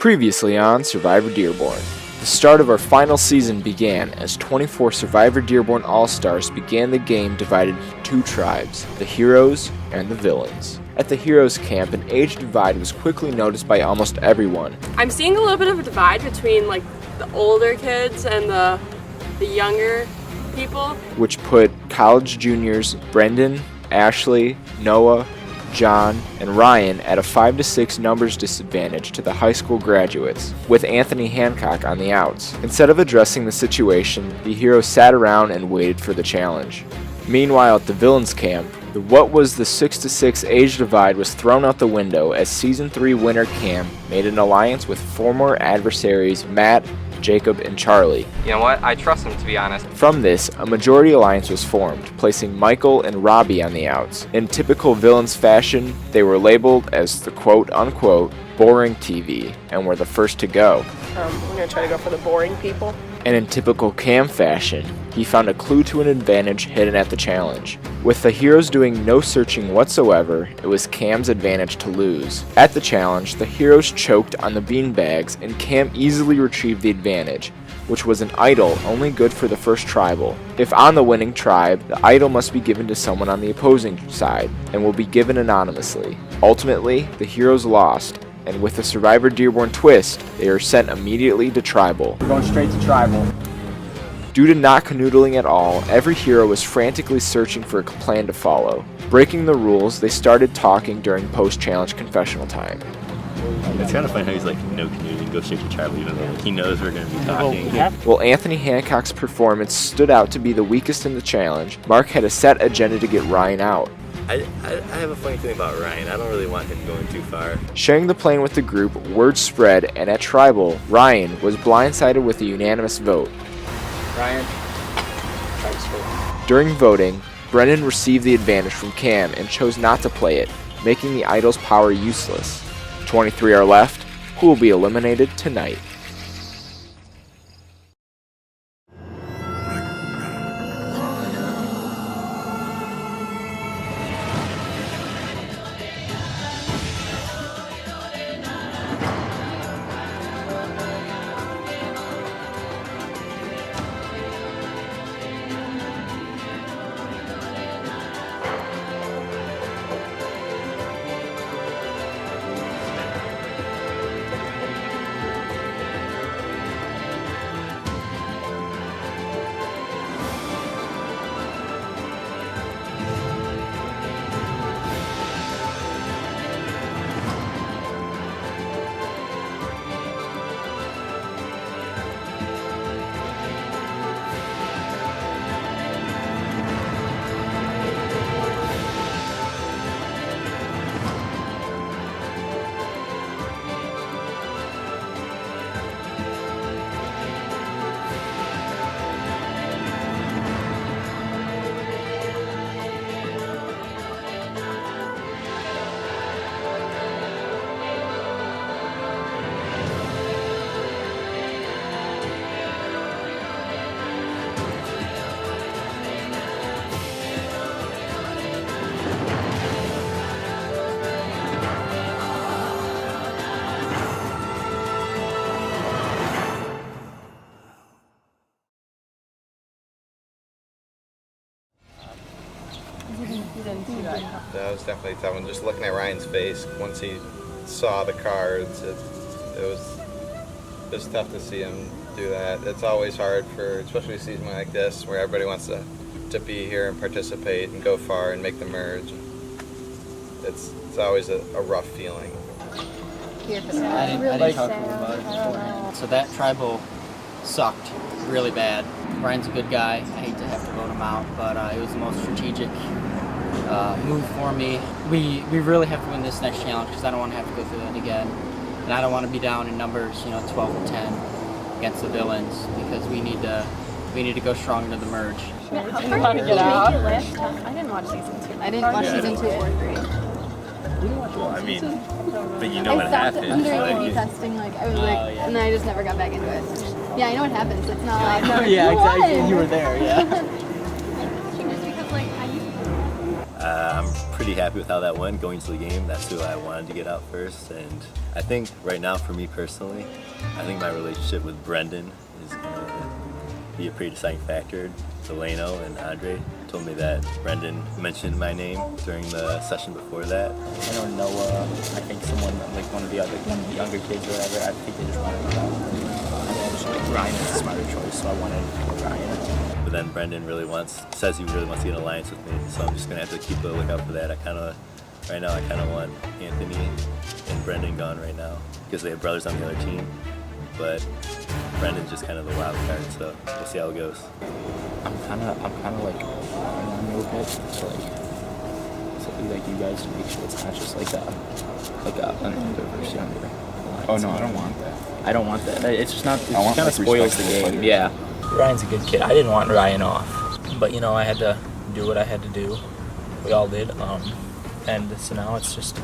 Previously on Survivor Dearborn. The start of our final season began as 24 Survivor Dearborn All-Stars began the game divided into two tribes, the heroes and the villains. At the heroes camp, an age divide was quickly noticed by almost everyone. I'm seeing a little bit of a divide between like the older kids and the younger people. Which put college juniors Brendan, Ashley, Noah, John, and Ryan at a 5-6 numbers disadvantage to the high school graduates, with Anthony Hancock on the outs. Instead of addressing the situation, the heroes sat around and waited for the challenge. Meanwhile, at the villains camp, what was the 6-6 age divide was thrown out the window as Season 3 winner Cam made an alliance with former adversaries Matt, Jacob, and Charlie. You know what? I trust him, to be honest. From this, a majority alliance was formed, placing Michael and Robbie on the outs. In typical villains fashion, they were labeled as the quote-unquote boring TV and were the first to go. We're going to try to go for the boring people. And in typical Cam fashion, he found a clue to an advantage hidden at the challenge. With the heroes doing no searching whatsoever, it was Cam's advantage to lose. At the challenge, the heroes choked on the beanbags and Cam easily retrieved the advantage, which was an idol only good for the first tribal. If on the winning tribe, the idol must be given to someone on the opposing side and will be given anonymously. Ultimately, the heroes lost, and with the Survivor Dearborn twist, they are sent immediately to tribal. We're going straight to tribal. Due to not canoodling at all, every hero was frantically searching for a plan to follow. Breaking the rules, they started talking during post-challenge confessional time. It's kind of funny how he's like, no canoodling, go straight to tribal, even though he knows we're going to be talking. While Anthony Hancock's performance stood out to be the weakest in the challenge, Mark had a set agenda to get Ryan out. I have a funny thing about Ryan. I don't really want him going too far. Sharing the plan with the group, word spread, and at tribal, Ryan was blindsided with a unanimous vote. Ryan. During voting, Brennan received the advantage from Cam and chose not to play it, making the idol's power useless. 23 are left, who will be eliminated tonight. That was definitely tough. And just looking at Ryan's face once he saw the cards, it was tough to see him do that. It's always hard for, especially a season like this, where everybody wants to be here and participate and go far and make the merge. It's always a rough feeling. I didn't talk to him about it beforehand. So that tribal sucked really bad. Ryan's a good guy. I hate to have to vote him out, but it was the most strategic move for me. We really have to win this next challenge because I don't want to have to go through that again. And I don't want to be down in numbers, 12 and 10 against the villains, because we need to go strong into the merge. How far did you get out? I didn't watch season 2. I didn't watch season 2 or 3. Well, I mean, but you know what happens. During A/B testing, I was yeah. and then I just never got back into it. Yeah, I know what happens. It's not like yeah, exactly. You were there, yeah. Just because, I'm pretty happy with how that went going into the game. That's who I wanted to get out first, and I think right now for me personally, I think my relationship with Brendan is going to be a pretty deciding factor. Delano and Andre told me that Brendan mentioned my name during the session before that. I don't know, I think someone, like one of the younger kids or whatever, I think they just wanted to Ryan is a smarter choice, so I wanted to pick Ryan. But then Brendan really says he really wants to get an alliance with me, so I'm just going to have to keep a lookout for that. Right now I kind of want Anthony and Brendan gone right now because they have brothers on the other team, but Brendan's just kind of the wild card, so we'll see how it goes. I'm kind of like on a little bit, so like you guys to make sure it's not just like an older versus younger alliance. Oh no, I don't want that. I don't want that. It's just not. It I want, kind of spoils the game. Yeah. Ryan's a good kid. I didn't want Ryan off, but you know I had to do what I had to do. We all did. And so now it's just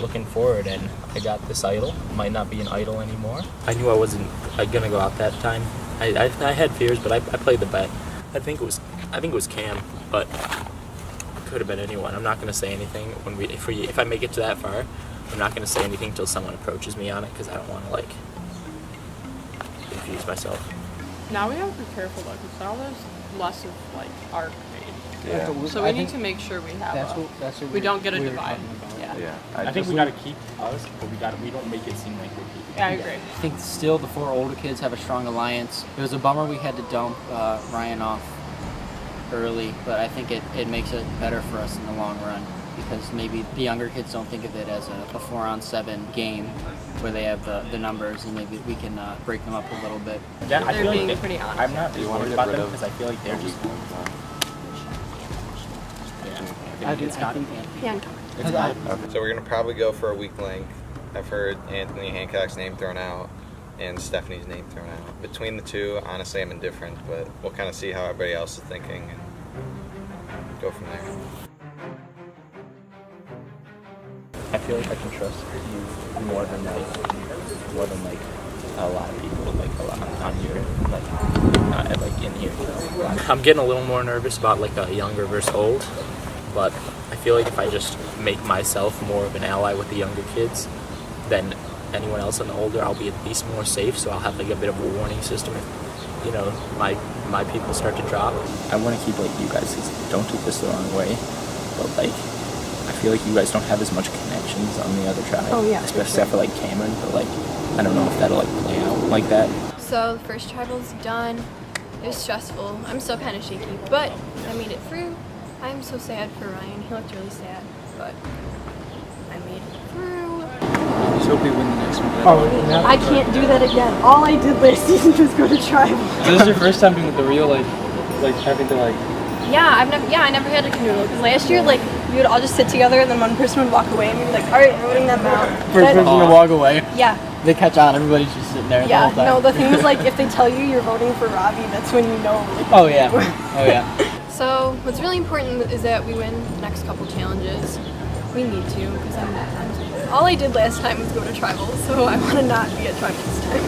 looking forward, and I got this idol. Might not be an idol anymore. I knew I wasn't gonna go out that time. I had fears, but I played the bet. I think it was Cam, but it could have been anyone. I'm not gonna say anything if I make it to that far. I'm not gonna say anything until someone approaches me on it because I don't want to like confuse myself. Now we have to be careful though, because now there's less of like art made. Yeah. So we need to make sure we have we don't get a divide. Yeah. I think we gotta keep us, but we don't make it seem like we're keeping. Yeah, I agree. I think still the 4 older kids have a strong alliance. It was a bummer we had to dump Ryan off early, but I think it makes it better for us in the long run because maybe the younger kids don't think of it as a 4-on-7 game where they have the numbers, and maybe we can break them up a little bit. Yeah, I They're feel being like pretty honest. I'm not worried about them because I feel like they're just. I think So we're gonna probably go for a weak link. I've heard Anthony Hancock's name thrown out and Stephanie's name thrown out. Between the two, honestly, I'm indifferent, but we'll kind of see how everybody else is thinking and go from there. I feel like I can trust you more than a lot of people, like a lot on here, like in here. I'm getting a little more nervous about like a younger versus old, but I feel like if I just make myself more of an ally with the younger kids than anyone else on the older, I'll be at least more safe. So I'll have like a bit of a warning system if, you know, my people start to drop. I want to keep like you guys, don't take this the wrong way, but like I feel like you guys don't have as much connections on the other tribe. Oh yeah. Especially for like Cameron, but like I don't know if that'll like play out like that. So the first tribal's done. It was stressful. I'm still kind of shaky, but I made it through. I'm so sad for Ryan. He looked really sad, but I made it through. Let's hope we win the next one. I can't do that again. All I did last season was go to tribal. This is your first time doing the real like having to like. Yeah, I never had a canoodle because last year like we would all just sit together and then one person would walk away and we'd be like, all right, we're voting them out. First person to walk away. Yeah. They catch on. Everybody's just sitting there. Yeah. The whole time. No, the thing is like if they tell you you're voting for Robbie, that's when you know. Like, Oh yeah. Oh yeah. So what's really important is that we win the next couple challenges. We need to because all I did last time was go to tribal, so I want to not be at tribal this time.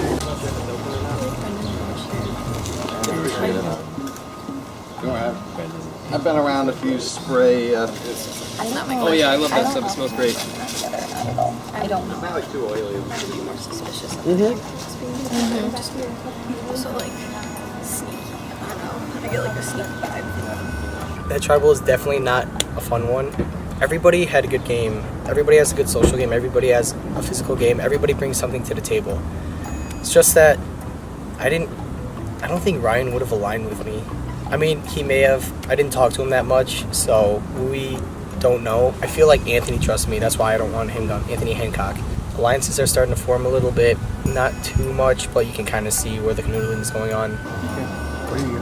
Go ahead. I've been around a few spray. Oh yeah, I love that stuff. It smells great. I don't know. Not like too oily. Suspicious. So like sneaky. I don't know. I get like a sneaky vibe. That tribal is definitely not a fun one. Everybody had a good game. Everybody has a good social game. Everybody has a physical game. Everybody brings something to the table. It's just that I don't think Ryan would have aligned with me. I mean, he may have. I didn't talk to him that much, so we don't know. I feel like Anthony trusts me. That's why I don't want him done. Anthony Hancock. Alliances are starting to form a little bit. Not too much, but you can kind of see where the canoodling is going on. What are you?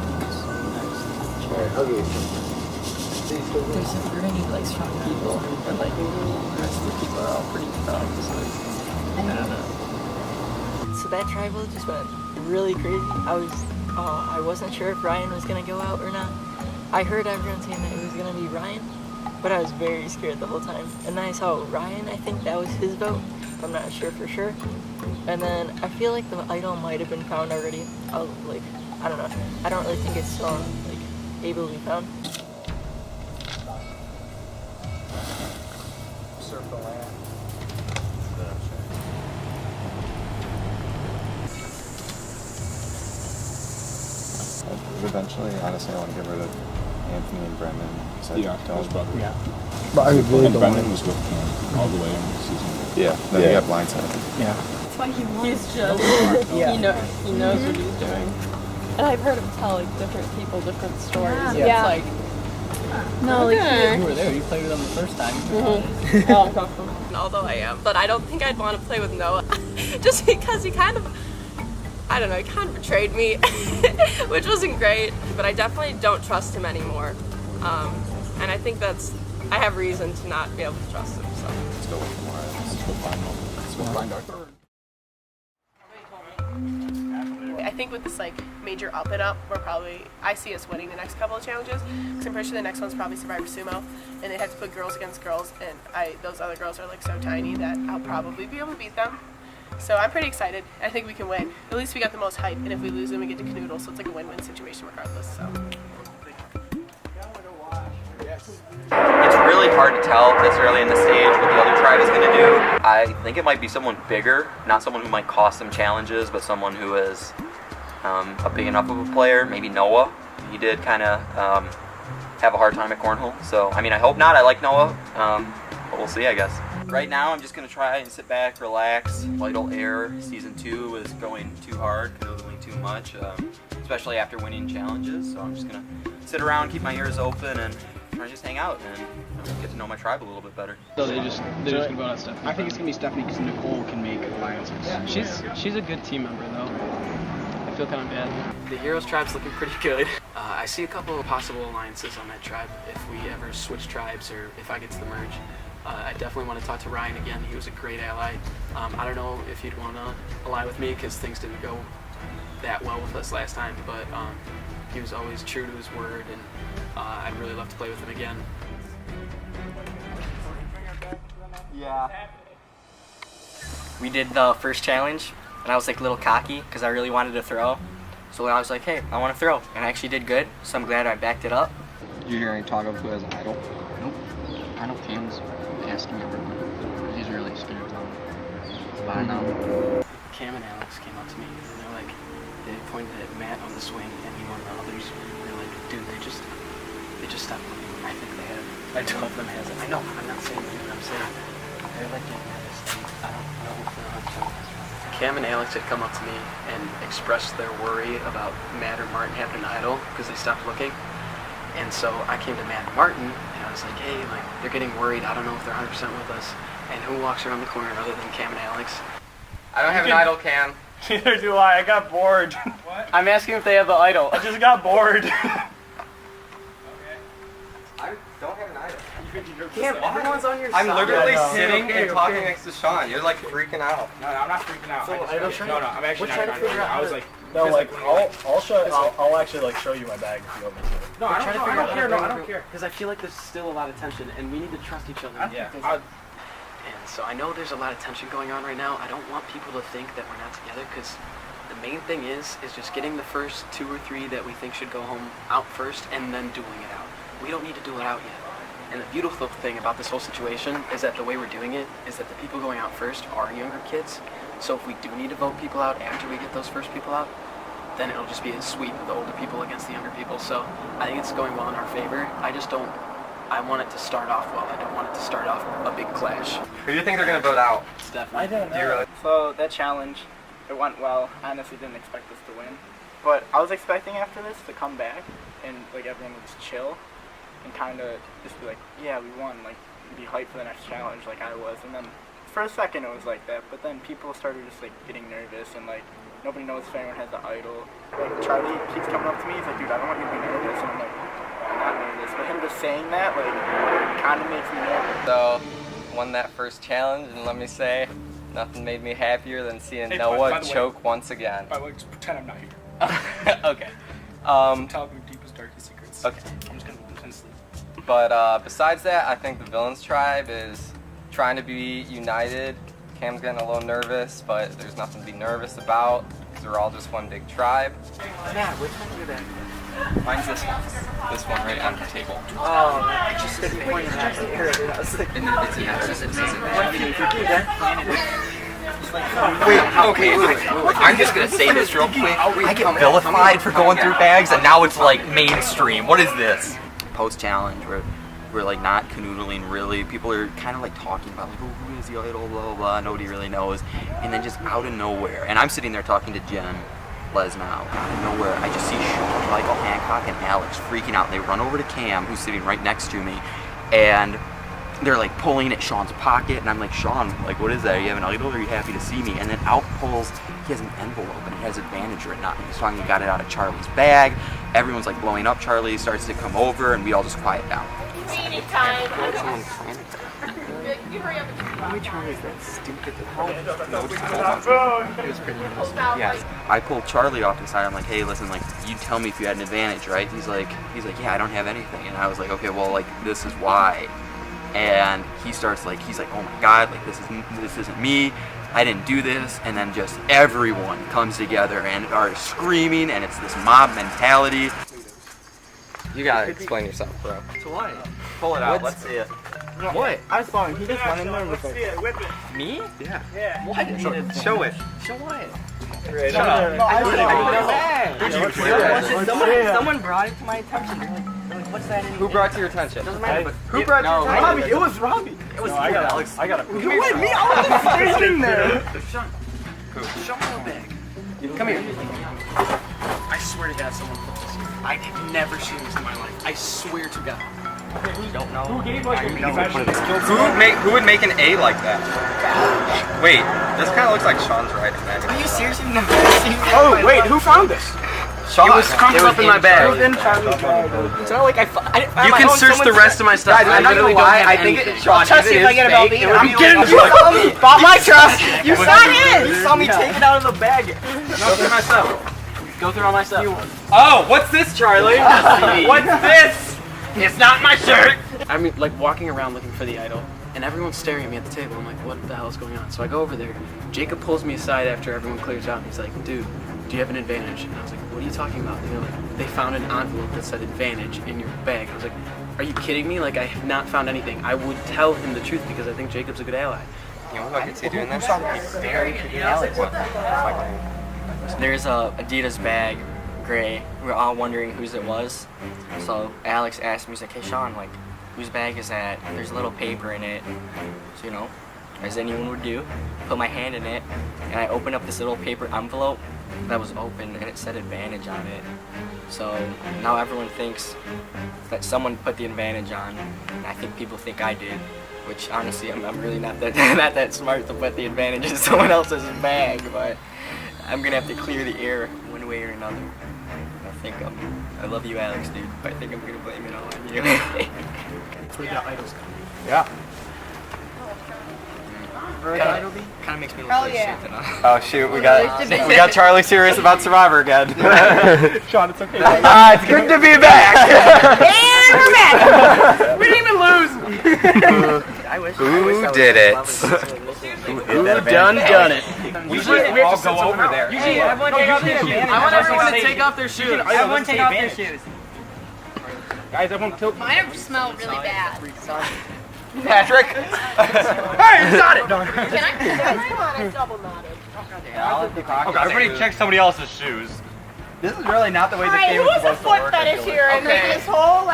We're gonna need like strong people, but like the rest of the people are all pretty strong. So I don't know. So that tribal just went really crazy. I wasn't sure if Ryan was gonna go out or not. I heard everyone saying that it was gonna be Ryan, but I was very scared the whole time. And then I saw Ryan, I think that was his vote. I'm not sure for sure. And then I feel like the idol might have been found already. I don't know. I don't really think it's still able to be found. surf the land. Eventually, honestly, I want to get rid of Anthony and Brendan. Yeah, those brothers. Yeah. But I really don't. Brendan was with Cam all the way in the season. Yeah, then he got blindsided. Yeah. That's why he's just, he knows what he's doing. And I've heard him tell like different people different stories. Yeah. It's like, No, like You were there. You played with them the first time. oh, I'm comfortable. Although I am, but I don't think I'd want to play with Noah, just because he kind of, I don't know, he kind of betrayed me, which wasn't great. But I definitely don't trust him anymore, and I think I have reason to not be able to trust him. So Let's go with more. Let's go find our third. I think with this like major up and up, I see us winning the next couple of challenges, because I'm pretty sure the next one's probably Survivor Sumo, and they have to put girls against girls, and those other girls are like so tiny that I'll probably be able to beat them. So I'm pretty excited. I think we can win. At least we got the most hype, and if we lose, then we get to canoodle, so it's like a win-win situation regardless. So. It's really hard to tell this early in the stage what the other tribe is going to do. I think it might be someone bigger, not someone who might cost them challenges, but someone who is a big enough of a player. Maybe Noah. He did kind of have a hard time at cornhole. So, I mean, I hope not. I like Noah, but we'll see, I guess. Right now, I'm just going to try and sit back, relax. Vital Air Season 2 is going too hard, doing too much, especially after winning challenges. So I'm just going to sit around, keep my ears open, and try to just hang out and get to know my tribe a little bit better. So they're just gonna go out Stephanie. I think it's gonna be Stephanie because Nicole can make alliances. Yeah. She's a good team member though. I feel kind of bad. The Heroes tribe's looking pretty good. I see a couple of possible alliances on that tribe if we ever switch tribes or if I get to the merge. I definitely want to talk to Ryan again. He was a great ally. I don't know if he'd want to ally with me because things didn't go that well with us last time, but he was always true to his word, and I'd really love to play with him again. Yeah. We did the first challenge, and I was like a little cocky because I really wanted to throw. So I was like, hey, I want to throw, and I actually did good. So I'm glad I backed it up. You hear any talk of who has an idol? Nope. I know Cam's asking everyone. He's really scared of them. But I know. Cam and Alex came up to me, and they're like, they pointed at Matt on the swing, and he one of the others. They're like, dude, they just stopped looking. I think they have. I told them has it. I know. I'm not saying dude. I'm saying they're like getting at this thing. I don't know if they're 100%. Cam and Alex had come up to me and expressed their worry about Matt or Martin having an idol because they stopped looking. And so I came to Matt and Martin, and I was like, hey, like they're getting worried. I don't know if they're 100% with us. And who walks around the corner other than Cam and Alex? I don't have an idol, Cam. Neither do I. I got bored. What? I'm asking if they have the idol. I just got bored. I don't have an idol. Cam, everyone's on your side. I'm literally Yeah, sitting and talking next to Sean. You're like freaking out. No, I'm not freaking out. So, I'm actually not trying to. I was like, No, like I'll actually like show you my bag if you want me to. no, I don't care. No, I don't care. Because I feel like there's still a lot of tension, and we need to trust each other. Yeah. And so I know there's a lot of tension going on right now. I don't want people to think that we're not together, because the main thing is just getting the first 2 or 3 that we think should go home out first, and then dueling it out. We don't need to duel it out yet. And the beautiful thing about this whole situation is that the way we're doing it is that the people going out first are younger kids. So if we do need to vote people out after we get those first people out, then it'll just be a sweep of the older people against the younger people. So I think it's going well in our favor. I want it to start off well. I don't want it to start off a big clash. Who do you think they're going to vote out? Stephanie. I don't know. Do you really? So that challenge, it went well. I honestly didn't expect us to win. But I was expecting after this to come back and like everyone would just chill and kind of just be like, yeah, we won, like be hyped for the next challenge like I was. And then for a second it was like that, but then people started just like getting nervous and like nobody knows if anyone has the idol. Like Charlie keeps coming up to me, he's like, dude, I don't want you to be nervous. And I'm like, I'm not nervous. But him just saying that like kind of makes me nervous. So, won that first challenge, and let me say, nothing made me happier than seeing Noah choke once again. By the way, just pretend I'm not here. Okay. Tell me deepest, darkest secrets. Okay. I'm just gonna pretend to sleep. But besides that, I think the Villains tribe is trying to be united Cam's getting a little nervous, but there's nothing to be nervous about because we're all just one big tribe. Matt, which one is that? Mine's this one. This one right on the table. Oh, I just didn't point it at here. I was like, And then it's Wait, I'm just gonna say this real quick. I get vilified for going through bags, and now it's like mainstream. What is this? Post challenge, we're like not canoodling really. People are kind of like talking about like, oh, who is the idol, blah blah blah. Nobody really knows, and then just out of nowhere, and I'm sitting there talking to Jen Les now. Out of nowhere, I just see Sean, Michael Hancock, and Alex freaking out. They run over to Cam, who's sitting right next to me, and they're like pulling at Sean's pocket, and I'm like, Sean, like, what is that? Are you have an idol? Or are you happy to see me? And then out pulls, he has an envelope, and it has advantage written on it. He's talking, he got it out of Charlie's bag. Everyone's like blowing up. Charlie starts to come over, and we all just quiet down. Meeting time. how many Charlies that stupid? It was pretty nice. Yeah. I pulled Charlie off to the side. I'm like, hey, listen, like, you tell me if you had an advantage, right? He's like, yeah, I don't have anything. And I was like, okay, well, like, this is why. And he starts like, he's like, oh my God, like this isn't me. I didn't do this. And then just everyone comes together and are screaming, and it's this mob mentality. You gotta explain yourself, bro. To what? Pull it out. Let's see it. What? I saw him. He just went in there with like... Me? Yeah. What? Show it. Show what? Shut up. Someone brought it to my attention. They're like, what's that in? Who brought it to your attention? Doesn't matter. Who brought it to your attention? Robbie, it was Robbie. It was I got Alex. it. You went me? I was just standing there. Sean, show me the bag. Come here. I swear to God, someone put this here. I have never seen this in my life. I swear to God. You don't know. Who gave like Who would make an A like that? Wait, this kind of looks like Sean's writing that. Are you seriously never seen that? Oh, wait, who found this? Sean. It was crumpled up in my bag. It was in Charlie's bag. It's not like I didn't find You my can own. search the rest of my stuff. Guys, I'm not gonna lie. I think Sean. Trust me if I get a Velveeta. I'm getting You bought my trust. You saw it. You saw me take it out of the bag. Go through my stuff. Go through all my stuff. Oh, what's this, Charlie? What's this? It's not my shirt! I mean, like, walking around looking for the idol, and everyone's staring at me at the table. I'm like, what the hell is going on? So I go over there. Jacob pulls me aside after everyone clears out, and he's like, dude, do you have an advantage? And I was like, what are you talking about? And they're like, they found an envelope that said advantage in your bag. I was like, are you kidding me? Like, I have not found anything. I would tell him the truth because I think Jacob's a good ally. You know what I could see doing that? There's a Adidas bag, gray. We were all wondering whose it was. So Alex asked me, he's like, hey Sean, like, whose bag is that? There's a little paper in it. So, you know, as anyone would do, put my hand in it, and I opened up this little paper envelope that was open, and it said advantage on it. So now everyone thinks that someone put the advantage on, and I think people think I did. Which honestly, I'm really not that smart to put the advantage in someone else's bag, but I'm gonna have to clear the air one way or another. I love you, Alex, dude, but I think I'm gonna blame it all on you. That's where the idols come. Yeah. Kind of makes me look like shit tonight. Oh shoot, we got Charlie serious about Survivor again. Sean, it's okay. It's good to be back. And we're back! We didn't even lose. Who did it? Who done it? Usually we all go over there. Usually everyone take off their shoes. I want everyone to take off their shoes. Everyone take off their shoes. Guys, everyone tilt. Mine smell really bad. Patrick. Hey, you got it. Can I? Come on, I double knotted. Okay, everybody check somebody else's shoes. This is really not the way the Alright, game is who's a supposed to foot work. fetish here in this whole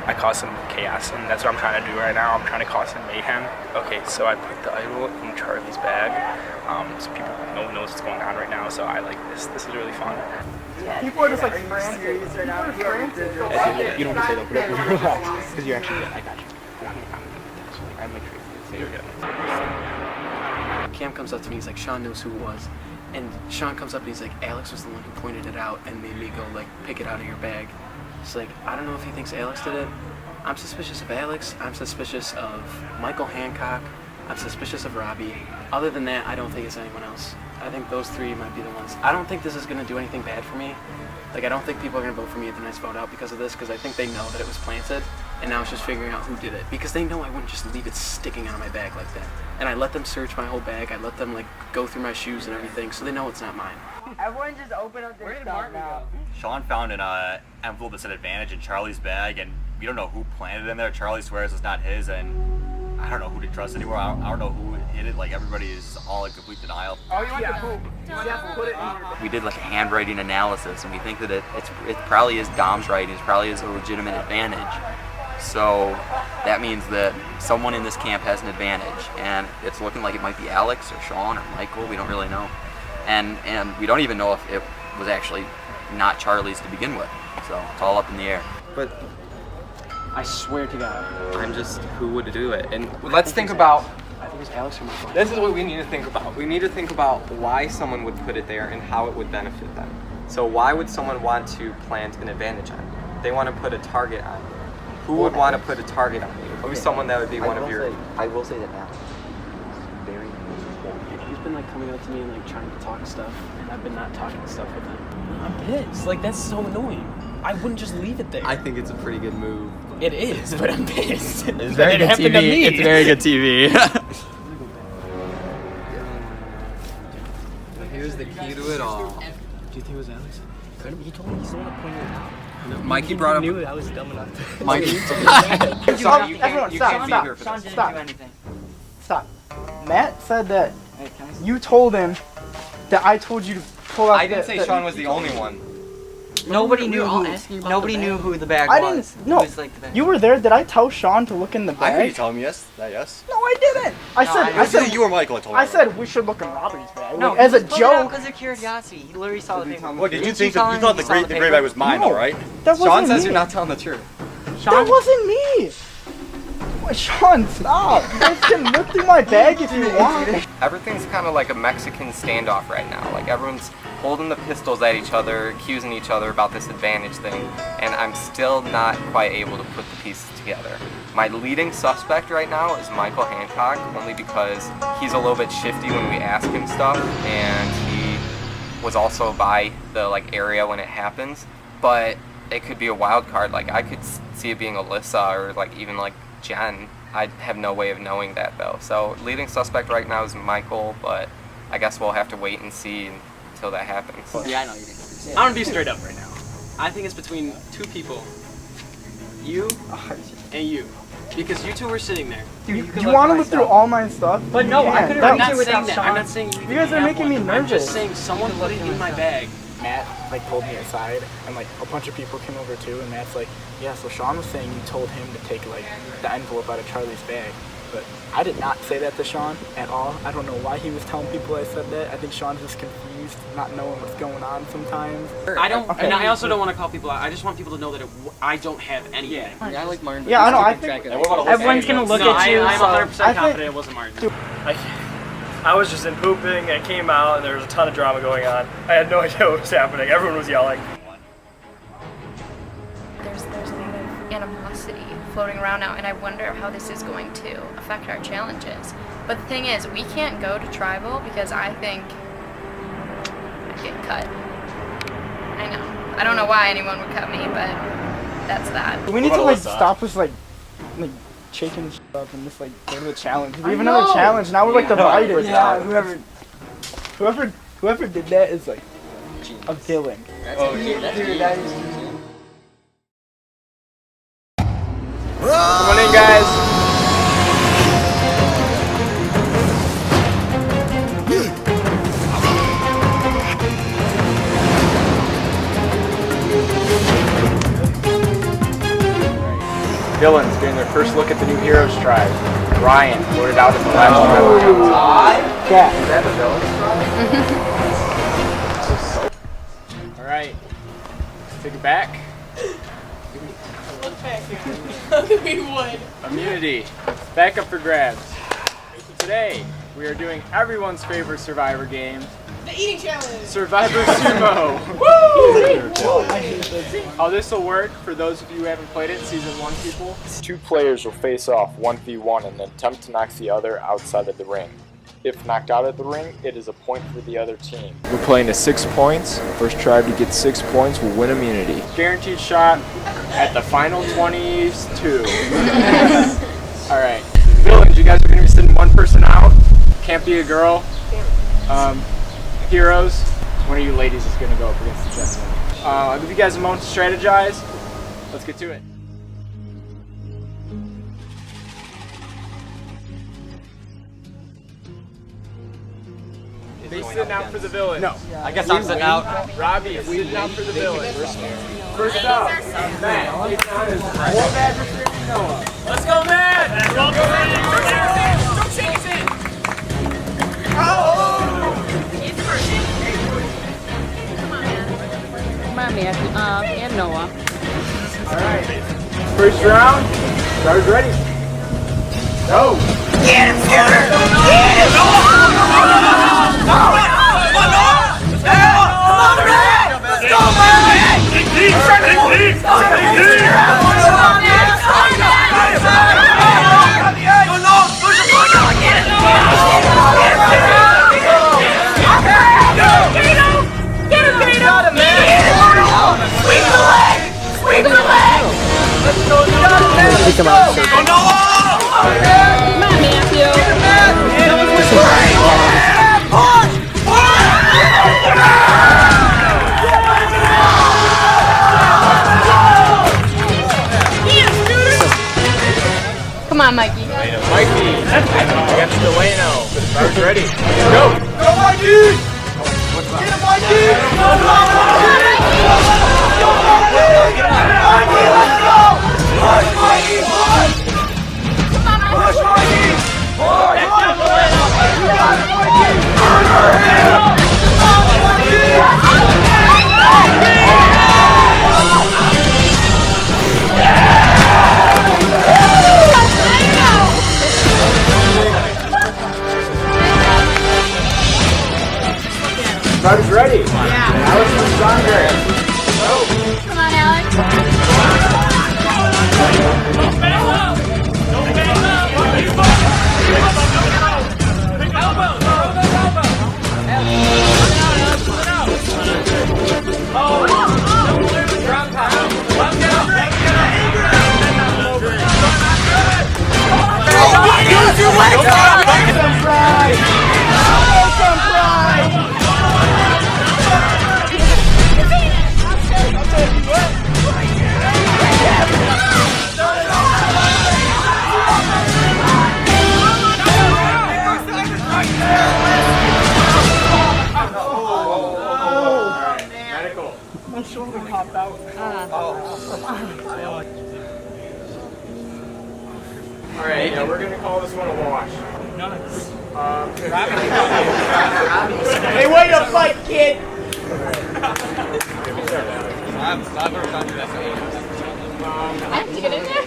I caused some chaos, and that's what I'm trying to do right now. I'm trying to cause some mayhem. Okay, so I put the idol in Charlie's bag, so no one knows what's going on right now. So I like this. This is really fun. People are just like frantic. You don't have to say that, but relax, because you're actually good. I got you. I'm like crazy. You're good. Cam comes up to me, he's like, Sean knows who it was. And Sean comes up and he's like, Alex was the one who pointed it out and made me go, like, pick it out of your bag. It's like, I don't know if he thinks Alex did it. I'm suspicious of Alex. I'm suspicious of Michael Hancock. I'm suspicious of Robbie. Other than that, I don't think it's anyone else. I think those three might be the ones. I don't think this is going to do anything bad for me. Like, I don't think people are going to vote for me at the next vote out because of this, because I think they know that it was planted. And now it's just figuring out who did it. Because they know I wouldn't just leave it sticking out of my bag like that. And I let them search my whole bag. I let them like go through my shoes and everything, so they know it's not mine. Everyone just open up their stuff now. Sean found an envelope that said advantage in Charlie's bag, and we don't know who planted it in there. Charlie swears it's not his, and I don't know who to trust anymore. I don't know who hit it. Like, everybody is all in complete denial. Oh, you want the poop? Yeah, put it in your bag. We did like a handwriting analysis, and we think that it probably is Dom's writing. It probably is a legitimate advantage. So that means that someone in this camp has an advantage, and it's looking like it might be Alex or Sean or Michael. We don't really know, and we don't even know if it was actually not Charlie's to begin with. So it's all up in the air. But I swear to God, I'm just who would do it. And let's think about. I think it's Alex or Michael. This is what we need to think about. We need to think about why someone would put it there and how it would benefit them. So why would someone want to plant an advantage on you? They want to put a target on you. Who would want to put a target on you? Who's someone that would be one of your... I will say that Alex is very useful. He's been like coming up to me and like trying to talk stuff, and I've been not talking stuff with him. I'm pissed. Like, that's so annoying. I wouldn't just leave it there. I think it's a pretty good move. It is, but I'm pissed. It's very good TV. It's very good TV. Here's the key to it all. Do you think it was Alex? He told me he's the one that pointed it out. Mikey brought up. Knew I was dumb enough. Mikey. Everyone, stop. Stop. Matt said that you told him that I told you to pull out. I didn't say Sean was the only one. Nobody knew who the bag was. I didn't. No. You were there. Did I tell Sean to look in the bag? I heard you tell him yes. Yes. No, I didn't. I said you or Michael. I said we should look in Robbie's bag. No, as a joke. Because of curiosity, he literally saw the paper. What did you think? You thought the gray bag was mine, though, right? That wasn't Sean says me. you're not telling the truth. That wasn't me. Sean, stop. You guys can look through my bag if you want. Everything's kind of like a Mexican standoff right now. Like, everyone's holding the pistols at each other, accusing each other about this advantage thing, and I'm still not quite able to put the pieces together. My leading suspect right now is Michael Hancock, only because he's a little bit shifty when we ask him stuff, and he was also by the area when it happens. But it could be a wild card. Like, I could see it being Alyssa or even Jen. I have no way of knowing that though. So leading suspect right now is Michael, but I guess we'll have to wait and see until that happens. Yeah, I know you didn't. I'm gonna be straight up right now. I think it's between two people. You and you. Because you two were sitting there. Dude, you want to look through all my stuff? But no, I couldn't. I'm not saying that. I'm not saying you guys are making me nervous. I'm just saying someone put it in my bag. Matt pulled me aside, and a bunch of people came over too, and Matt's like, yeah, so Sean was saying you told him to take the envelope out of Charlie's bag, but I did not say that to Sean at all. I don't know why he was telling people I said that. I think Sean's just confused, not knowing what's going on sometimes. I don't, and I also don't want to call people out. I just want people to know that I don't have anything. Yeah, I like Martin. Yeah, I know. I think everyone's gonna look at you. I'm 100% confident it wasn't Martin. I was just in pooping, I came out, and there was a ton of drama going on. I had no idea what was happening. Everyone was yelling. There's a lot of animosity floating around now, and I wonder how this is going to affect our challenges. But the thing is, we can't go to tribal because I think I'd get cut. I know. I don't know why anyone would cut me, but that's that. We need to stop this shaking shit up and just go to the challenge. We have another challenge. Now we're divided. Yeah, whoever did that is a villain. Dude, that is Come on in, guys. Villains getting their first look at the new Heroes tribe. Ryan voted out in the last round. Yeah. Is that the villains tribe? Alright. Take it back. We would. Immunity. Back up for grabs. Today, we are doing everyone's favorite Survivor game. The eating challenge. Survivor Sumo. Woo! How this will work, for those of you who haven't played it, Season 1 people. 2 players will face off 1v1 in an attempt to knock the other outside of the ring. If knocked out of the ring, it is a point for the other team. We're playing to 6 points. First tribe to get 6 points will win immunity. Guaranteed shot. at the final 22. All right. Villains, you guys are going to be sending one person out. Can't be a girl. Heroes, one of you ladies is going to go up against the gentleman. I'll give you guys a moment to strategize. Let's get to it. He's sitting out for the villain. No. I guess I'm sitting out. Robbie is sitting out for the villain. First up, Matt. War adversary Noah. Let's go, Matt! Let's go, Matt! Don't shake his hand! Come on, Matt. And Noah. All right. First round. Star's ready. Go. Get him, Skipper! Get him! Come on, Matthew. Come on, Mikey. Mikey. Against Delano. Star's ready. Go. Go, Mikey! Get him, Mikey! Star's ready. Yeah. Alex and Sandra. Go. Come on, Alex. My shoulder popped out. Alright, yeah, we're gonna call this one a wash. Hey, way to fight, kid! I've never done that. I have to get in there?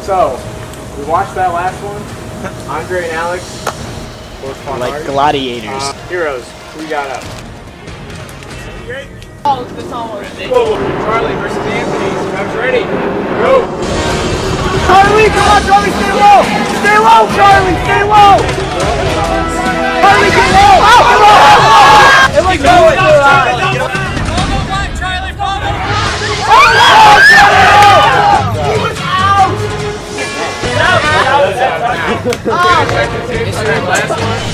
So, we watched that last one. Andre and Alex. Both fun Like hard. gladiators. Heroes, who we got up? Oh, this almost. Whoa, Charlie versus Anthony. Star's ready. Go. Charlie, come on, Charlie, stay low! Stay low, Charlie, stay low! Charlie, get low! Oh, come on! It was going too high.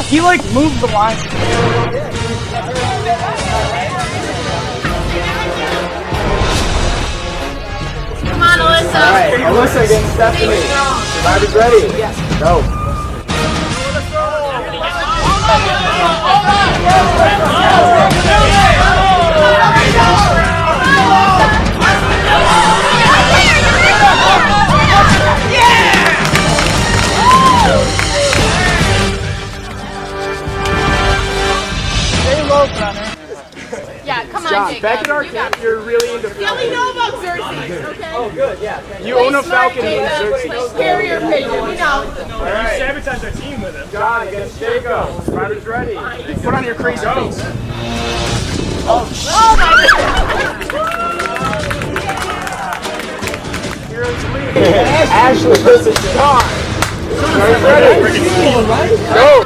He like moved the line. Come on, Alyssa. Alright, Alyssa against Stephanie. Survivor's ready. Yes. Go. Yeah, come on, John, Jacob. back at our camp, you're really into We only know about Xerxes, okay? Oh, good, yeah. You own a falcon in Xerxes. Carrier pigeon, we know. Alright. Sabotage our team with him. John against Jacob. Survivor's ready. Put on your crazy face. Oh my God! heroes lead. Ashley versus Sean. Ready? Go.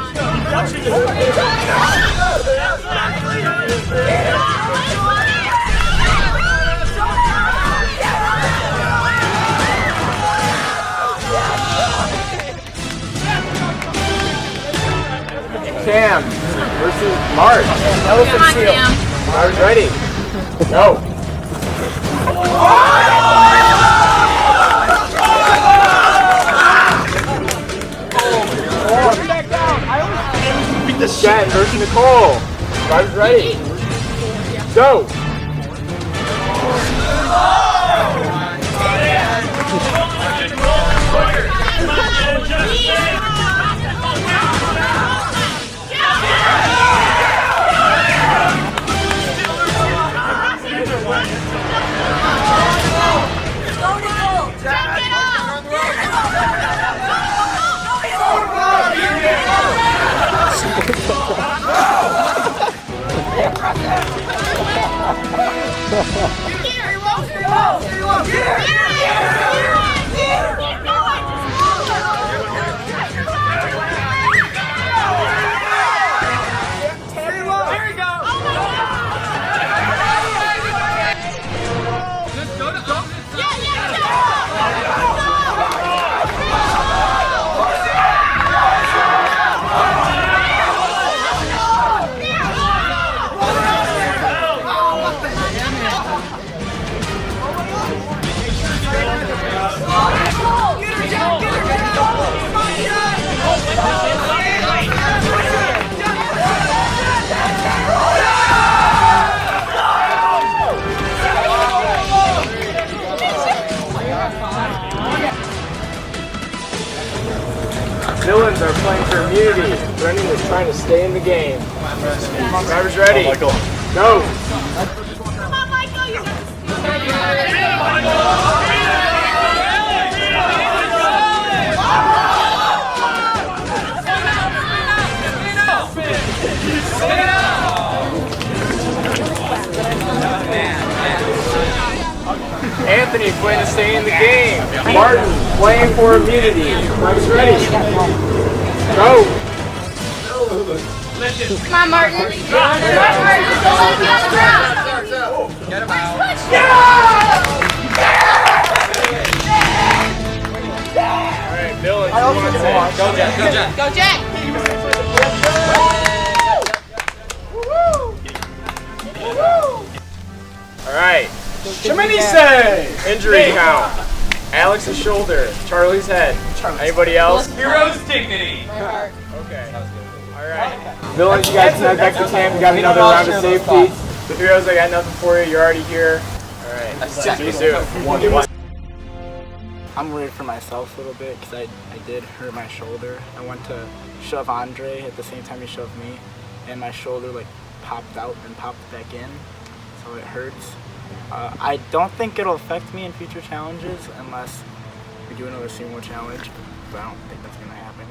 Cam versus Mark. Come on, Cam. Mark's ready. Go. Jen versus Nicole. Mark's ready. Go. Villains are playing for immunity. Brendan is trying to stay in the game. Driver's ready. Go. Come on, Michael. You Anthony playing to stay in the game. Martin playing for immunity. Driver's ready. Go. Come on, Martin. Martin, don't let him get on the ground. Get him out. Alright, villains. Go, Jack. Go, Jack. Go, Jack. Alright. Shimminese! Injury count. Alex's shoulder. Charlie's head. Anybody else? Hero's dignity. Okay. Alright. Villains, you guys can head back to camp. You got another round of safety. The heroes, I got nothing for you. You're already here. Alright. See you soon. I'm worried for myself a little bit because I did hurt my shoulder. I went to shove Andre at the same time he shoved me, and my shoulder like popped out and popped back in, so it hurts. I don't think it'll affect me in future challenges unless we do another sumo challenge, but I don't think that's going to happen.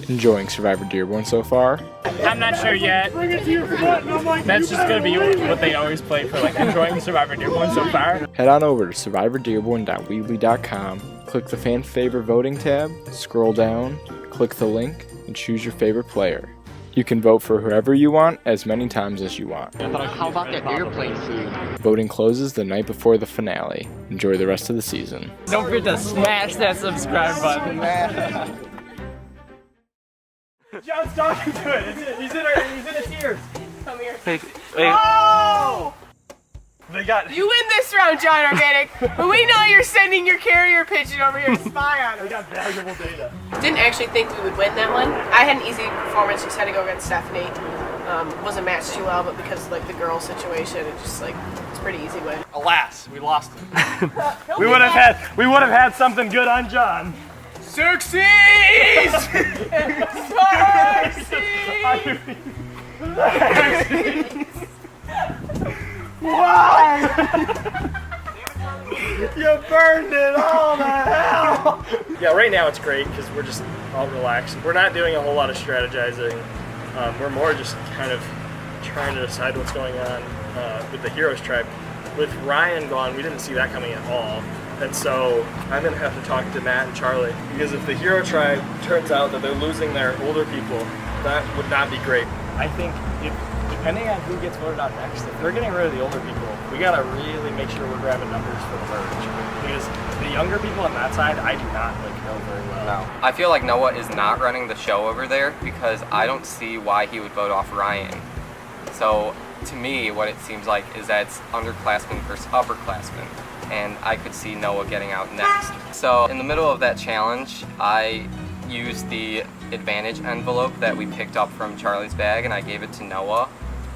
Enjoying Survivor Dearborn so far? I'm not sure yet. That's just going to be what they always play for, like, enjoying Survivor Dearborn so far. Head on over to survivordearborn.weebly.com, click the fan favorite voting tab, scroll down, click the link, and choose your favorite player. You can vote for whoever you want as many times as you want. How about that airplane food? Voting closes the night before the finale. Enjoy the rest of the season. Don't forget to smash that subscribe button. John's talking to it. He's in his ears. Come here. Wait. Oh! They got. You win this round, John Organic, but we know you're sending your carrier pigeon over here to spy on us. They got valuable data. Didn't actually think we would win that one. I had an easy performance. Just had to go against Stephanie. Wasn't matched too well, but because of, like, the girl situation, it just like it's a pretty easy win. Alas, we lost it. we would have had something good on John. Xerxes! Why? You burned it all to hell! Yeah, right now it's great because we're just all relaxed. We're not doing a whole lot of strategizing. We're more just kind of trying to decide what's going on with the Heroes tribe. with Ryan gone, we didn't see that coming at all. And so I'm going to have to talk to Matt and Charlie, because if the Hero Tribe turns out that they're losing their older people, that would not be great. I think depending on who gets voted out next, if they're getting rid of the older people, we got to really make sure we're grabbing numbers for the merge. Because the younger people on that side, I do not know very well. No. I feel like Noah is not running the show over there because I don't see why he would vote off Ryan. So to me, what it seems like is that it's underclassmen versus upperclassmen, and I could see Noah getting out next. So in the middle of that challenge, I used the advantage envelope that we picked up from Charlie's bag, and I gave it to Noah,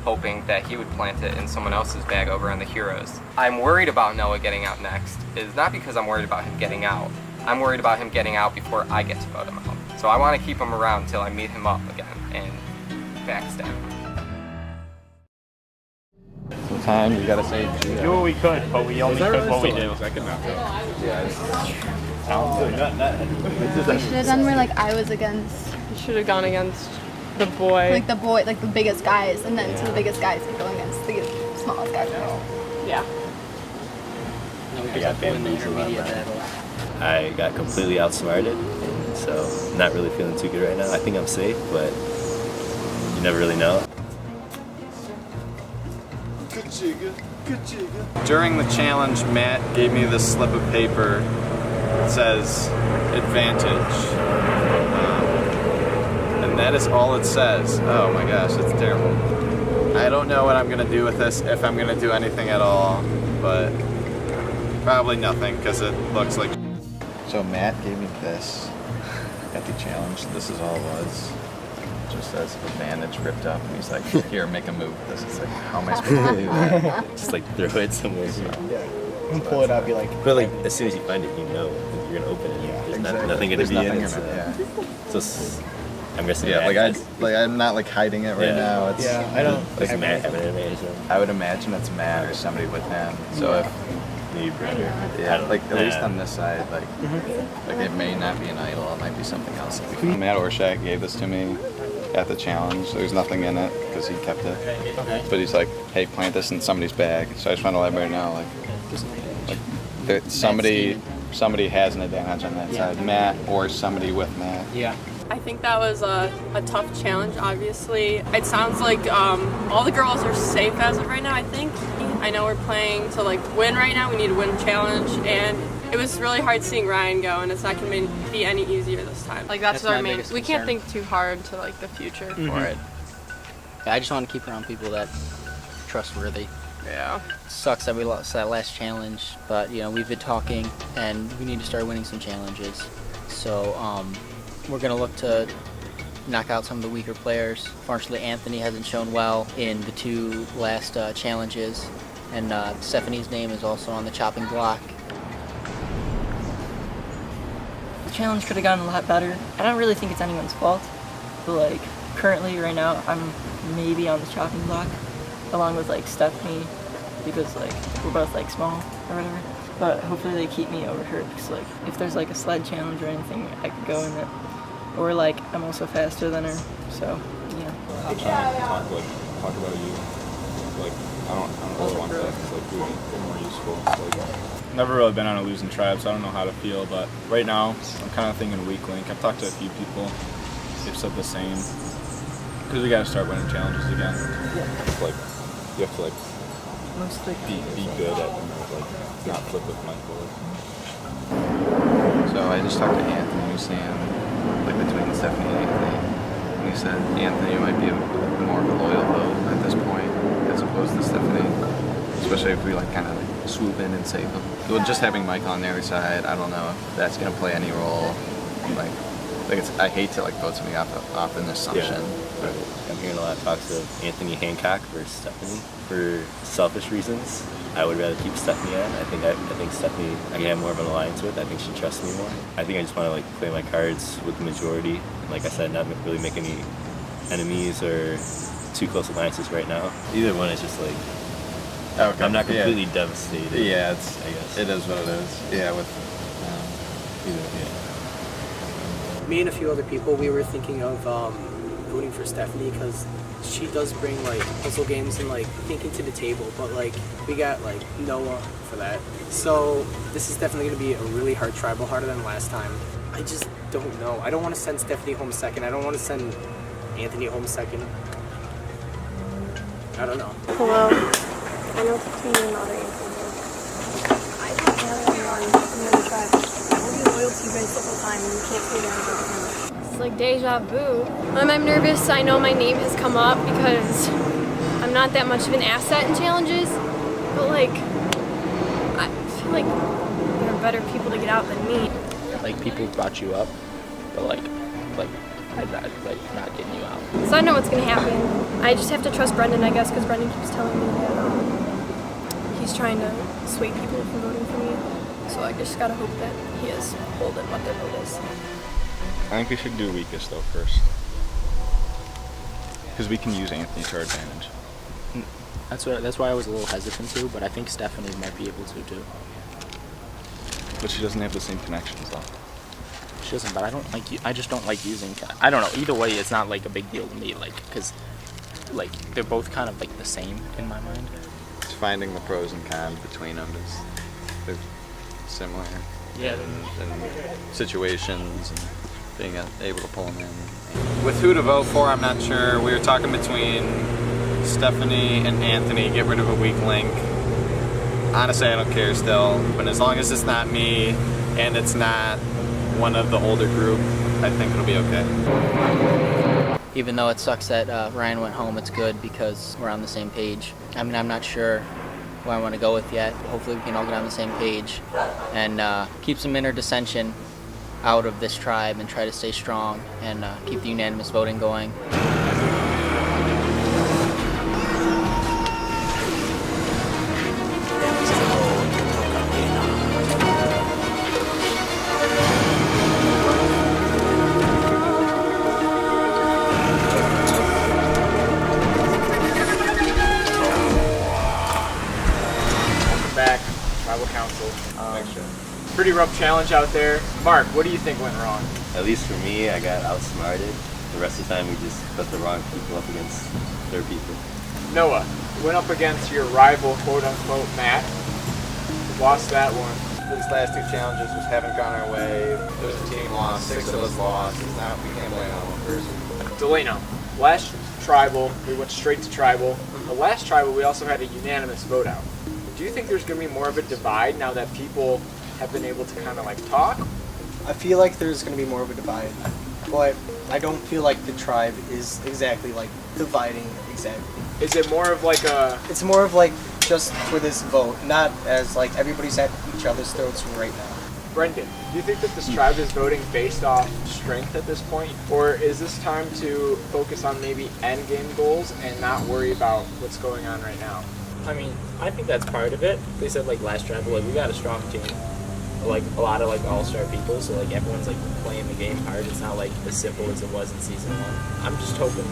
hoping that he would plant it in someone else's bag over on the Heroes. I'm worried about Noah getting out next, is not because I'm worried about him getting out. I'm worried about him getting out before I get to vote him out. So I want to keep him around until I meet him up again and backstab. Sometimes you gotta say do what we could, but we only could what we do. I could not go. We should have done where like I was against. You should have gone against the boy. Like the boy, like the biggest guys, and then to the biggest guys you go against the smallest guys. Yeah. I got bamboozled by that. I got completely outsmarted, so I'm not really feeling too good right now. I think I'm safe, but you never really know. During the challenge, Matt gave me this slip of paper that says advantage. And that is all it says. Oh my gosh, it's terrible. I don't know what I'm going to do with this, if I'm going to do anything at all, but probably nothing, because it looks like... So Matt gave me this at the challenge. This is all it was. It just says advantage ripped up, and he's like, here, make a move with this. It's like, how am I supposed to do that? Just like throw it somewhere. Yeah. And pull it out, be like... But like, as soon as you find it, you know you're going to open it. Yeah, There's exactly. nothing going to be in it. Yeah. So I'm guessing Yeah, I'm not like hiding it right now. It's, yeah, I don't. Like Matt having an advantage. I would imagine it's Matt or somebody with him. So if maybe brother. Yeah, like at least on this side, like it may not be an idol. It might be something else. Matt Orshak gave this to me at the challenge. There's nothing in it because he kept it. Okay. But he's like, hey, plant this in somebody's bag. So I just want to let everybody know, like somebody has an advantage on that side. Matt or somebody with Matt. Yeah. I think that was a tough challenge, obviously. It sounds like all the girls are safe as of right now, I think. I know we're playing to like win right now. We need to win the challenge, and it was really hard seeing Ryan go, and it's not going to be any easier this time. Like that's our main. We can't think too hard to like the future for it. Yeah, I just want to keep around people that are trustworthy. Yeah. It sucks that we lost that last challenge, but you know we've been talking, and we need to start winning some challenges. So we're gonna look to knock out some of the weaker players. Unfortunately, Anthony hasn't shown well in the two last challenges, and Stephanie's name is also on the chopping block. The challenge could have gotten a lot better. I don't really think it's anyone's fault, but like currently right now I'm maybe on the chopping block along with like Stephanie, because like we're both like small or whatever. But hopefully they keep me over her, because like if there's like a sled challenge or anything, I could go in it. Or like I'm also faster than her, so yeah. Talk about you. Like I don't really want that because like you're more useful. So, like, Never really been on a losing tribe, so I don't know how to feel. But right now, I'm kind of thinking weak link. I've talked to a few people. They've said the same. Because we got to start winning challenges again. it's like you have to like be good at them, like not flip with Michael. So I just talked to Anthony, who was saying, like between Stephanie and Anthony, and he said Anthony might be more of a loyal vote at this point as opposed to Stephanie, especially if we like kind of like swoop in and save them. Well, just having Mike on the other side, I don't know if that's gonna play any role. Like I hate to like vote something off an assumption. Yeah, right. I'm hearing a lot of talks of Anthony Hancock versus Stephanie for selfish reasons. I would rather keep Stephanie on. I think Stephanie I can have more of an alliance with. I think she trusts me more. I think I just want to like play my cards with the majority. And like I said, not really make any enemies or too close alliances right now. Either one is just like I'm not completely devastated. Yeah, I guess it is what it is. Yeah, with either. Yeah. Me and a few other people, we were thinking of voting for Stephanie because she does bring like puzzle games and like thinking to the table, but like we got like Noah for that. So this is definitely gonna be a really hard tribal, harder than last time. I just don't know. I don't want to send Stephanie home second. I don't want to send Anthony home second. I don't know. Hello. I know it's between you and other Anthony. I don't have anyone in the tribe. I will be loyal to you guys the whole time, and you can't say that about him. It's like deja vu. I'm nervous. I know my name has come up because I'm not that much of an asset in challenges, but like, I feel like there are better people to get out than me. Like people brought you up, but like I'm not getting you out. So I know what's gonna happen. I just have to trust Brendan, I guess, because Brendan keeps telling me that he's trying to sway people from voting for me. So I just gotta hope that he is holding what their vote is. I think we should do weakest though first, because we can use Anthony to our advantage. That's why I was a little hesitant to, but I think Stephanie might be able to too. But she doesn't have the same connections though. She doesn't, but I just don't like using. I don't know. Either way, it's not like a big deal to me. Like, because like they're both kind of like the same in my mind. It's finding the pros and cons between them. They're similar. Yeah. In situations and being able to pull them in. With who to vote for, I'm not sure. We were talking between Stephanie and Anthony. Get rid of a weak link. Honestly, I don't care still. But as long as it's not me and it's not one of the older group, I think it'll be okay. Even though it sucks that Ryan went home, it's good because we're on the same page. I mean, I'm not sure who I want to go with yet. Hopefully we can all get on the same page and keep some inner dissension out of this tribe and try to stay strong and keep the unanimous voting going. Pretty rough challenge out there. Mark, what do you think went wrong? At least for me, I got outsmarted. The rest of the time, we just put the wrong people up against their people. Noah, you went up against your rival, quote unquote, Matt. You lost that one. These last two challenges just haven't gone our way. There was a team loss, 6 of us lost. Now we can't blame on one person. Delano, last tribal, we went straight to tribal. The last tribal, we also had a unanimous vote out. Do you think there's going to be more of a divide now that people have been able to kind of like talk? I feel like there's going to be more of a divide, but I don't feel like the tribe is exactly like dividing exactly. Is it more of like a... It's more of like just for this vote, not as like everybody's at each other's throats right now. Brendan, do you think that this tribe is voting based off strength at this point? Or is this time to focus on maybe end game goals and not worry about what's going on right now? I mean, I think that's part of it. They said like last tribal, like we got a strong team. Like a lot of like all-star people, so like everyone's like playing the game hard. It's not like as simple as it was in season 1. I'm just hoping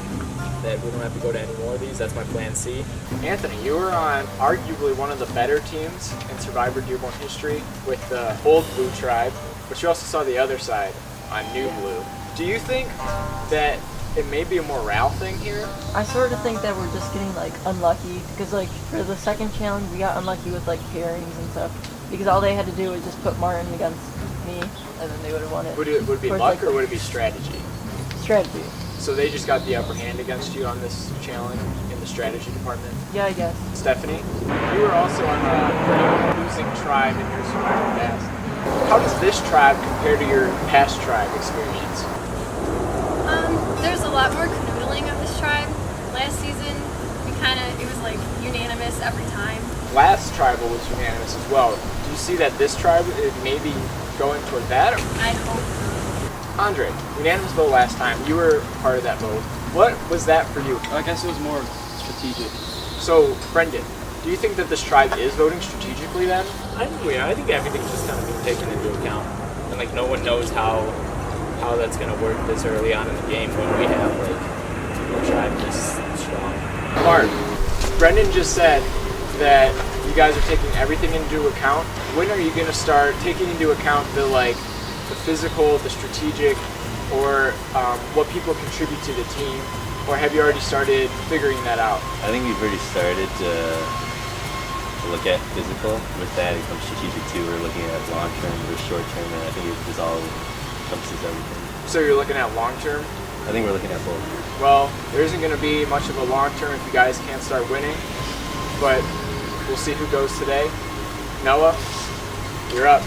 that we don't have to go to any more of these. That's my plan C. Anthony, you were on arguably one of the better teams in Survivor Dearborn history with the old blue tribe, but you also saw the other side on new blue. Do you think that it may be a morale thing here? I sort of think that we're just getting like unlucky because like for the second challenge we got unlucky with like pairings and stuff. Because all they had to do was just put Martin against me, and then they would have won it. Would it be luck or would it be strategy? Strategy. So they just got the upper hand against you on this challenge in the strategy department? Yeah, I guess. Stephanie, you were also on a losing tribe in your Survivor past. How does this tribe compare to your past tribe experience? There's a lot more canoodling of this tribe. Last season, it was like unanimous every time. Last tribal was unanimous as well. Do you see that this tribe is maybe going toward that? I hope so. Andre, unanimous vote last time. You were part of that vote. What was that for you? I guess it was more strategic. So, Brendan, do you think that this tribe is voting strategically then? I think we are. I think everything's just kind of being taken into account. And like no one knows how that's going to work this early on in the game when we have like a tribe this strong. Mark, Brendan just said that you guys are taking everything into account. When are you going to start taking into account the physical, the strategic, or what people contribute to the team, or have you already started figuring that out? I think we've already started to look at physical. With that, it comes strategic too. We're looking at long term versus short term, and I think it just all encompasses everything. So you're looking at long term? I think we're looking at both. Well, there isn't going to be much of a long term if you guys can't start winning, but we'll see who goes today. Noah, you're up.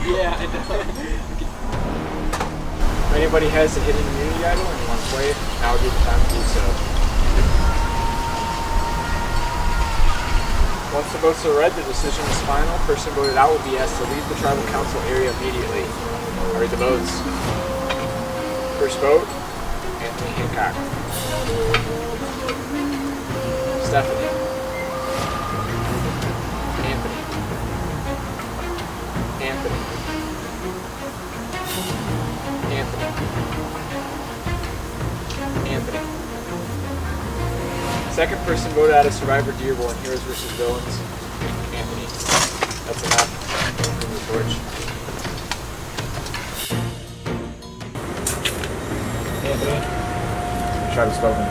Yeah, I know. If anybody has a hidden immunity idol and you want to play it, now would be the time to do so. Once the votes are read, the decision is final. Person voted out will be asked to leave the tribal council area immediately. I'll read the votes. First vote, Anthony Hancock. Stephanie. Anthony. Anthony. Anthony. Second person voted out of Survivor Dearborn, Heroes vs. Villains. Anthony. That's enough. Bring the torch. Anthony. Try to spell him.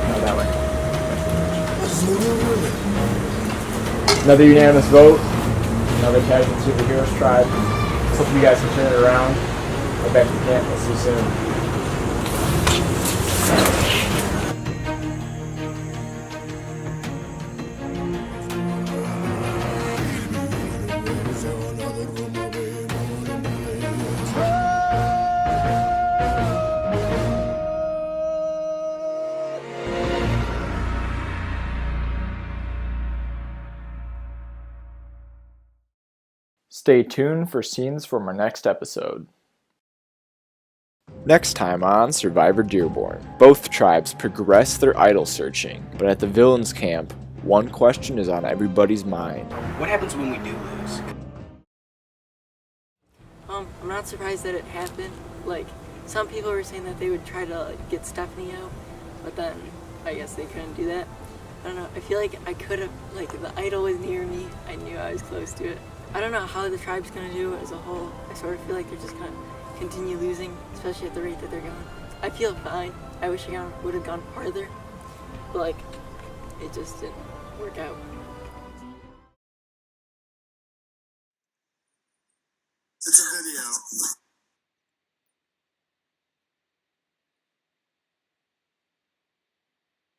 No, that way. Another unanimous vote. Another casualty of the Heroes tribe. Hope you guys can turn it around. Go back to camp. We'll see you soon. Stay tuned for scenes from our next episode. Next time on Survivor Dearborn, both tribes progress their idol searching, but at the villains camp, one question is on everybody's mind. What happens when we do lose? I'm not surprised that it happened. Like, some people were saying that they would try to get Stephanie out, but then I guess they couldn't do that. I don't know, I feel like I could have, like, the idol was near me, I knew I was close to it. I don't know how the tribe's gonna do as a whole. I sort of feel like they're just gonna continue losing, especially at the rate that they're going. I feel fine. I wish I would have gone farther, but like, it just didn't work out. It's a video.